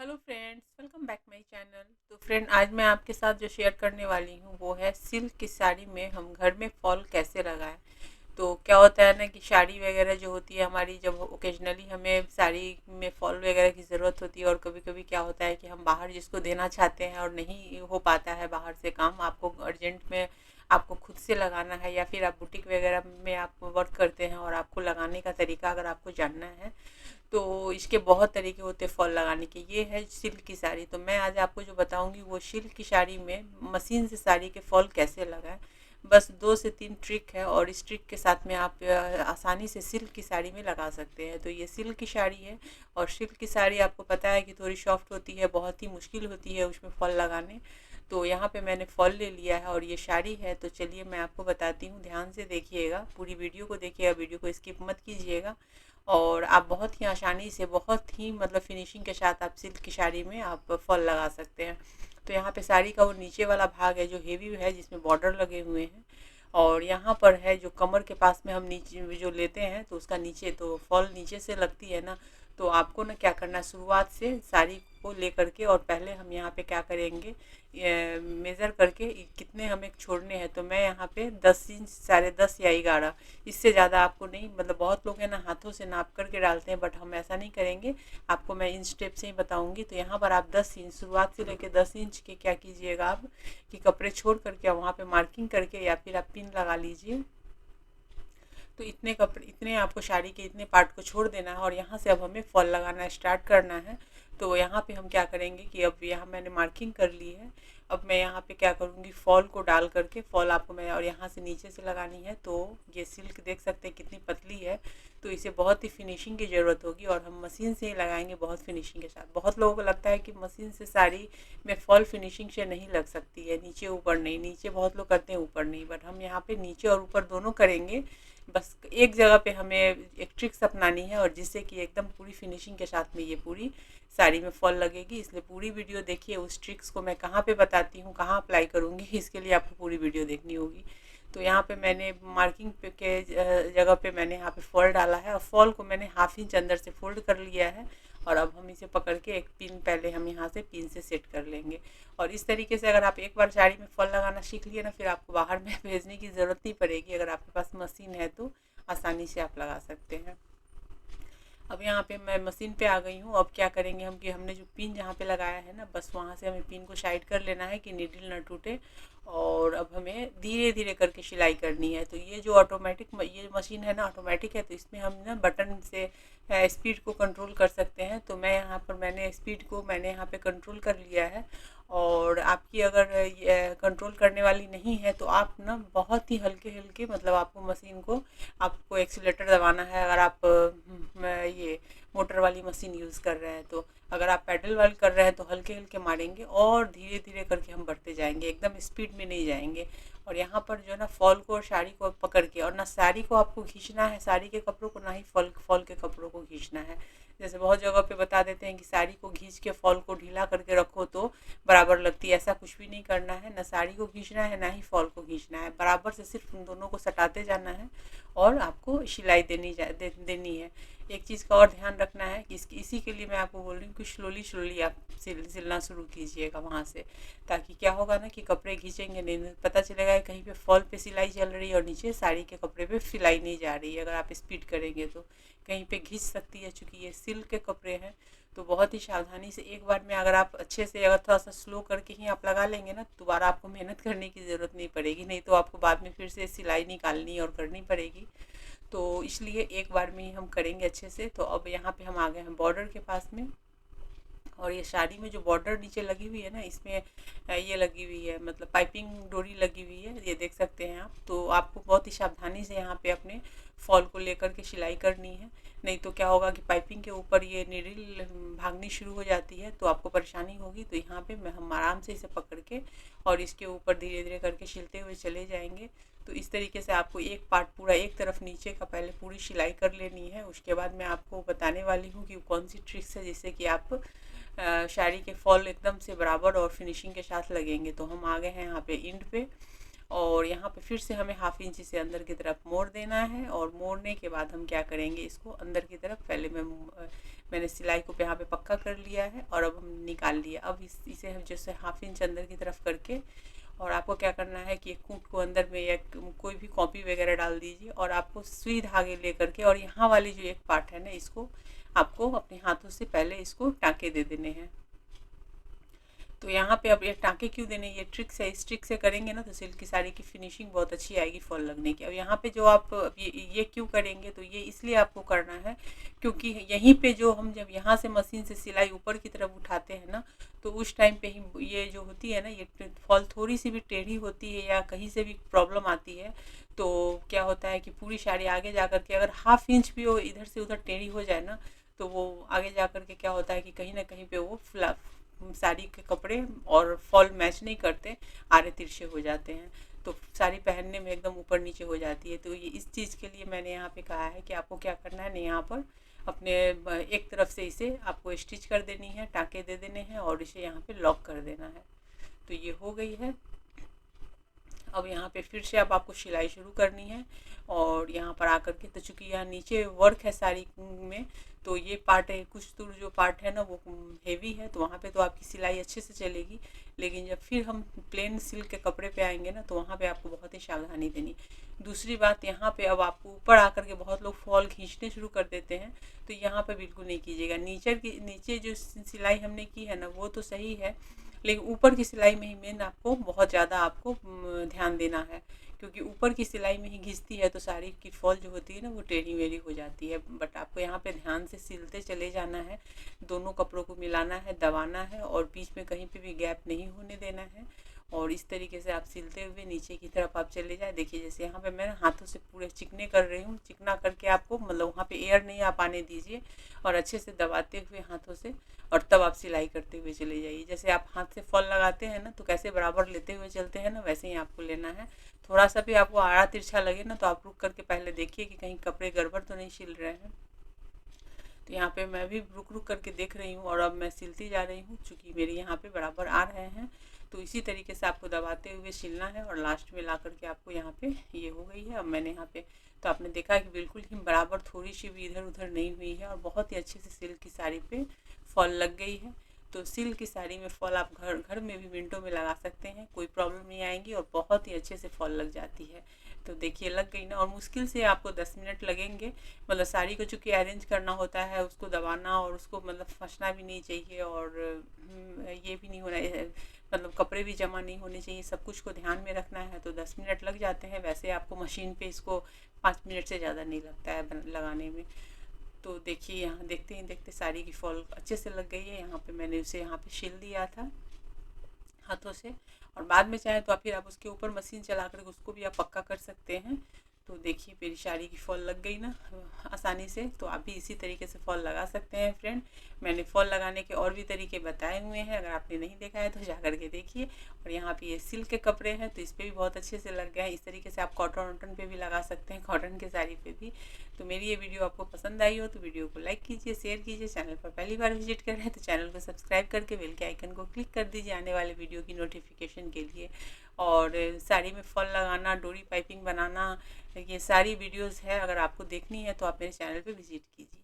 Hello friends, welcome back my channel. तो friend, आज मैं आपके साथ जो शेयर करने वाली हूँ वो है सिल्क की साड़ी में हम घर में फॉल कैसे लगाएं। तो क्या होता है ना कि साड़ी वगैरह जो होती है हमारी, जब ओकेजनली हमें साड़ी में फॉल वगैरह की ज़रूरत होती है, और कभी कभी क्या होता है कि हम बाहर जिसको देना चाहते हैं और नहीं हो पाता है बाहर से काम, आपको अर्जेंट में आपको खुद से लगाना है, या फिर आप बुटीक वगैरह में आप वर्क करते हैं और आपको लगाने का तरीका अगर आपको जानना है तो इसके बहुत तरीके होते हैं फॉल लगाने के। ये है सिल्क की साड़ी, तो मैं आज आपको जो बताऊंगी वो सिल्क की साड़ी में मशीन से साड़ी के फॉल कैसे लगाएं। बस 2 से 3 ट्रिक है, और इस ट्रिक के साथ में आप आसानी से सिल्क की साड़ी में लगा सकते हैं। तो ये सिल्क की साड़ी है, और सिल्क की साड़ी आपको पता है कि थोड़ी सॉफ्ट होती है, बहुत ही मुश्किल होती है उसमें फॉल लगाने। तो यहाँ पे मैंने फॉल ले लिया है और ये साड़ी है। तो चलिए मैं आपको बताती हूँ, ध्यान से देखिएगा, पूरी वीडियो को देखिएगा, वीडियो को स्किप मत कीजिएगा। और आप बहुत ही आसानी से, बहुत ही मतलब फिनिशिंग के साथ आप सिल्क की साड़ी में आप फॉल लगा सकते हैं। तो यहाँ पे साड़ी का वो नीचे वाला भाग है जो हेवी है, जिसमें बॉर्डर लगे हुए हैं। और यहाँ पर है जो कमर के पास में हम नीचे जो लेते हैं, तो उसका नीचे तो फॉल नीचे से लगती है ना। तो आपको ना क्या करना है, शुरुआत से साड़ी को ले करके, और पहले हम यहाँ पे क्या करेंगे, मेज़र करके कितने हमें छोड़ने हैं। तो मैं यहाँ पे 10 इंच, 10.5 या 11, इससे ज़्यादा आपको नहीं, मतलब बहुत लोग हैं ना हाथों से नाप करके डालते हैं, बट हम ऐसा नहीं करेंगे। आपको मैं इन स्टेप से ही बताऊंगी। तो यहाँ पर आप 10 इंच शुरुआत से लेके 10 इंच के क्या कीजिएगा आप, कि कपड़े छोड़ करके वहाँ पे मार्किंग करके या फिर आप पिन लगा लीजिए। तो इतने कपड़े, इतने आपको साड़ी के इतने पार्ट को छोड़ देना है, और यहाँ से अब हमें फॉल लगाना स्टार्ट करना है। तो यहाँ पे हम क्या करेंगे कि अब यहाँ मैंने मार्किंग कर ली है। अब मैं यहाँ पे क्या करूँगी, फॉल को डाल करके, फॉल आपको मैं, और यहाँ से नीचे से लगानी है। तो ये सिल्क देख सकते हैं कितनी पतली है। तो इसे बहुत ही फिनिशिंग की ज़रूरत होगी, और हम मशीन से ही लगाएंगे बहुत फिनिशिंग के साथ। बहुत लोगों को लगता है कि मशीन से साड़ी में फॉल फिनिशिंग से नहीं लग सकती है, नीचे ऊपर नहीं, नीचे बहुत लोग करते हैं ऊपर नहीं, बट हम यहाँ पे नीचे और ऊपर दोनों करेंगे। बस एक जगह पे हमें एक ट्रिक्स अपनानी है, और जिससे कि एकदम पूरी फिनिशिंग के साथ में ये पूरी साड़ी में फॉल लगेगी। इसलिए पूरी वीडियो देखिए, उस ट्रिक्स को मैं कहाँ पे बताती हूँ, कहाँ अप्लाई करूँगी, इसके लिए आपको पूरी वीडियो देखनी होगी। तो यहाँ पे मैंने मार्किंग पे के जगह पे मैंने यहाँ पे फॉल डाला है, और फॉल को मैंने हाफ इंच अंदर से फोल्ड कर लिया है। और अब हम इसे पकड़ के एक पिन, पहले हम यहाँ से पिन से सेट कर लेंगे। और इस तरीके से अगर आप एक बार साड़ी में फॉल लगाना सीख लिए ना, फिर आपको बाहर में भेजने की ज़रूरत नहीं पड़ेगी। अगर आपके पास मशीन है तो आसानी से आप लगा सकते हैं। अब यहाँ पे मैं मशीन पे आ गई हूँ। अब क्या करेंगे हम, कि हमने जो पिन जहाँ पे लगाया है ना, बस वहाँ से हमें पिन को साइड कर लेना है कि नीडल ना टूटे। और अब हमें धीरे धीरे करके सिलाई करनी है। तो ये जो ऑटोमेटिक, ये मशीन है ना ऑटोमेटिक है, तो इसमें हम ना बटन से स्पीड को कंट्रोल कर सकते हैं। तो मैं यहाँ पर, मैंने स्पीड को मैंने यहाँ पे कंट्रोल कर लिया है। और आपकी अगर कंट्रोल करने वाली नहीं है तो आप ना बहुत ही हल्के हल्के, मतलब आपको मशीन को, आपको एक्सीलेटर दबाना है। अगर आप ये मोटर वाली मशीन यूज़ कर रहे हैं तो, अगर आप पैडल वाली कर रहे हैं तो हल्के हल्के मारेंगे, और धीरे धीरे करके हम बढ़ते जाएंगे, एकदम स्पीड में नहीं जाएंगे। और यहाँ पर जो है ना, फॉल को और साड़ी को पकड़ के, और ना साड़ी को आपको खींचना है, साड़ी के कपड़ों को, ना ही फॉल फॉल के कपड़ों को खींचना है। जैसे बहुत जगह पे बता देते हैं कि साड़ी को खींच के फॉल को ढीला करके रखो तो बराबर लगती है। ऐसा कुछ भी नहीं करना है, ना साड़ी को खींचना है ना ही फॉल को खींचना है, बराबर से सिर्फ उन दोनों को सटाते जाना है। और आपको सिलाई देनी है। एक चीज़ का और ध्यान रखना है कि इसी के लिए मैं आपको बोल रही हूँ कि स्लोली स्लोली आप सिलना शुरू कीजिएगा वहाँ से। ताकि क्या होगा ना, कि कपड़े खींचेंगे नहीं, पता चलेगा कहीं पे फॉल पे सिलाई चल रही है और नीचे साड़ी के कपड़े पे सिलाई नहीं जा रही है। अगर आप स्पीड करेंगे तो कहीं पे घिस सकती है, चूँकि ये सिल्क के कपड़े हैं। तो बहुत ही सावधानी से एक बार में, अगर आप अच्छे से, अगर थोड़ा सा स्लो करके ही आप लगा लेंगे ना, दोबारा आपको मेहनत करने की ज़रूरत नहीं पड़ेगी। नहीं तो आपको बाद में फिर से सिलाई निकालनी और करनी पड़ेगी। तो इसलिए एक बार में ही हम करेंगे अच्छे से। तो अब यहाँ पे हम आ गए हैं बॉर्डर के पास में। और ये साड़ी में जो बॉर्डर नीचे लगी हुई है ना, इसमें ये लगी हुई है, मतलब पाइपिंग डोरी लगी हुई है, ये देख सकते हैं आप। तो आपको बहुत ही सावधानी से यहाँ पे अपने फॉल को लेकर के सिलाई करनी है। नहीं तो क्या होगा कि पाइपिंग के ऊपर ये नीडल भागनी शुरू हो जाती है, तो आपको परेशानी होगी। तो यहाँ पे हम आराम से इसे पकड़ के, और इसके ऊपर धीरे धीरे करके सिलते हुए चले जाएंगे। तो इस तरीके से आपको एक पार्ट पूरा, एक तरफ नीचे का पहले पूरी सिलाई कर लेनी है। उसके बाद मैं आपको बताने वाली हूँ कि कौन सी ट्रिक्स है जिससे कि आप साड़ी के फॉल एकदम से बराबर और फिनिशिंग के साथ लगेंगे। तो हम आ गए हैं यहाँ पे इंड पे। और यहाँ पे फिर से हमें 1/2 इंच से अंदर की तरफ मोड़ देना है। और मोड़ने के बाद हम क्या करेंगे, इसको अंदर की तरफ पहले मैंने सिलाई को यहाँ पे पक्का कर लिया है और अब हम निकाल लिया। अब इसे हम जैसे 1/2 इंच अंदर की तरफ करके, और आपको क्या करना है कि एक कूट को अंदर में या कोई भी कॉपी वगैरह डाल दीजिए, और आपको सुई धागे ले करके और यहाँ वाली जो एक पार्ट है ना, इसको आपको अपने हाथों से पहले इसको टाँके दे देने हैं। तो यहाँ पे अब ये टाँके क्यों देने, ये ट्रिक्स है, इस ट्रिक से करेंगे ना तो सिल्क की साड़ी की फिनिशिंग बहुत अच्छी आएगी फॉल लगने की। अब यहाँ पे जो आप ये क्यों करेंगे, तो ये इसलिए आपको करना है क्योंकि यहीं पे जो हम जब यहाँ से मशीन से सिलाई ऊपर की तरफ उठाते हैं ना, तो उस टाइम पे ही ये जो होती है ना, ये फॉल थोड़ी सी भी टेढ़ी होती है या कहीं से भी प्रॉब्लम आती है, तो क्या होता है कि पूरी साड़ी आगे जा कर के अगर 1/2 इंच भी वो इधर से उधर टेढ़ी हो जाए ना, तो वो आगे जा कर के क्या होता है कि कहीं ना कहीं पे वो साड़ी के कपड़े और फॉल मैच नहीं करते, आड़े तिरछे हो जाते हैं, तो साड़ी पहनने में एकदम ऊपर नीचे हो जाती है। तो ये इस चीज़ के लिए मैंने यहाँ पे कहा है कि आपको क्या करना है ना, यहाँ पर अपने एक तरफ से इसे आपको स्टिच कर देनी है, टाँके दे देने हैं और इसे यहाँ पे लॉक कर देना है। तो ये हो गई है। अब यहाँ पे फिर से अब आपको सिलाई शुरू करनी है, और यहाँ पर आकर के, तो चूंकि यहाँ नीचे वर्क है साड़ी में, तो ये पार्ट है, कुछ दूर जो पार्ट है ना वो हेवी है, तो वहाँ पे तो आपकी सिलाई अच्छे से चलेगी। लेकिन जब फिर हम प्लेन सिल्क के कपड़े पे आएंगे ना, तो वहाँ पे आपको बहुत ही सावधानी देनी। दूसरी बात, यहाँ पे अब आपको ऊपर आकर के बहुत लोग फॉल खींचने शुरू कर देते हैं, तो यहाँ पे बिल्कुल नहीं कीजिएगा। नीचे जो सिलाई हमने की है ना वो तो सही है, लेकिन ऊपर की सिलाई में ही मेन आपको बहुत ज़्यादा आपको ध्यान देना है, क्योंकि ऊपर की सिलाई में ही घिसती है तो साड़ी की फॉल जो होती है ना वो टेढ़ी मेढ़ी हो जाती है। बट आपको यहाँ पे ध्यान से सिलते चले जाना है, दोनों कपड़ों को मिलाना है, दबाना है, और बीच में कहीं पे भी गैप नहीं होने देना है। और इस तरीके से आप सिलते हुए नीचे की तरफ आप चले जाए। देखिए जैसे यहाँ पे मैं हाथों से पूरे चिकने कर रही हूँ, चिकना करके आपको मतलब वहाँ पे एयर नहीं आप आने दीजिए, और अच्छे से दबाते हुए हाथों से, और तब आप सिलाई करते हुए चले जाइए। जैसे आप हाथ से फॉल लगाते हैं ना, तो कैसे बराबर लेते हुए चलते हैं ना, वैसे ही आपको लेना है। थोड़ा सा भी आपको आड़ा तिरछा लगे ना, तो आप रुक करके पहले देखिए कि कहीं कपड़े गड़बड़ तो नहीं सिल रहे हैं। तो यहाँ पे मैं भी रुक रुक करके देख रही हूँ, और अब मैं सिलती जा रही हूँ, चूँकि मेरे यहाँ पे बराबर आ रहे हैं। तो इसी तरीके से आपको दबाते हुए सिलना है, और लास्ट में ला करके आपको यहाँ पे ये हो गई है। अब मैंने यहाँ पे, तो आपने देखा कि बिल्कुल ही बराबर, थोड़ी सी भी इधर उधर नहीं हुई है, और बहुत ही अच्छे से सिल्क की साड़ी पे फॉल लग गई है। तो सिल्क की साड़ी में फॉल आप घर घर में भी विंडो में लगा सकते हैं, कोई प्रॉब्लम नहीं आएगी, और बहुत ही अच्छे से फॉल लग जाती है। तो देखिए लग गई ना, और मुश्किल से आपको 10 मिनट लगेंगे। मतलब साड़ी को चूँकि अरेंज करना होता है, उसको दबाना, और उसको मतलब फंसना भी नहीं चाहिए, और ये भी नहीं होना है, मतलब कपड़े भी जमा नहीं होने चाहिए, सब कुछ को ध्यान में रखना है। तो 10 मिनट लग जाते हैं। वैसे आपको मशीन पे इसको 5 मिनट से ज़्यादा नहीं लगता है लगाने में। तो देखिए यहाँ देखते ही देखते साड़ी की फॉल अच्छे से लग गई है। यहाँ पे मैंने उसे यहाँ पे सिल दिया था हाथों से, और बाद में चाहे तो फिर आप उसके ऊपर मशीन चला कर उसको भी आप पक्का कर सकते हैं। तो देखिए मेरी साड़ी की फॉल लग गई ना आसानी से। तो आप भी इसी तरीके से फॉल लगा सकते हैं फ्रेंड। मैंने फॉल लगाने के और भी तरीके बताए हुए हैं, अगर आपने नहीं देखा है तो जा कर के देखिए। और यहाँ पे ये सिल्क के कपड़े हैं, तो इस पर भी बहुत अच्छे से लग गया है। इस तरीके से आप कॉटन वॉटन पे भी लगा सकते हैं, कॉटन के साड़ी पे भी। तो मेरी ये वीडियो आपको पसंद आई हो तो वीडियो को लाइक कीजिए, शेयर कीजिए। चैनल पर पहली बार विजिट कर रहे हैं तो चैनल को सब्सक्राइब करके बेल के आइकन को क्लिक कर दीजिए आने वाले वीडियो की नोटिफिकेशन के लिए। और साड़ी में फॉल लगाना, डोरी पाइपिंग बनाना, ये सारी वीडियोस है, अगर आपको देखनी है तो आप मेरे चैनल पे विजिट कीजिए।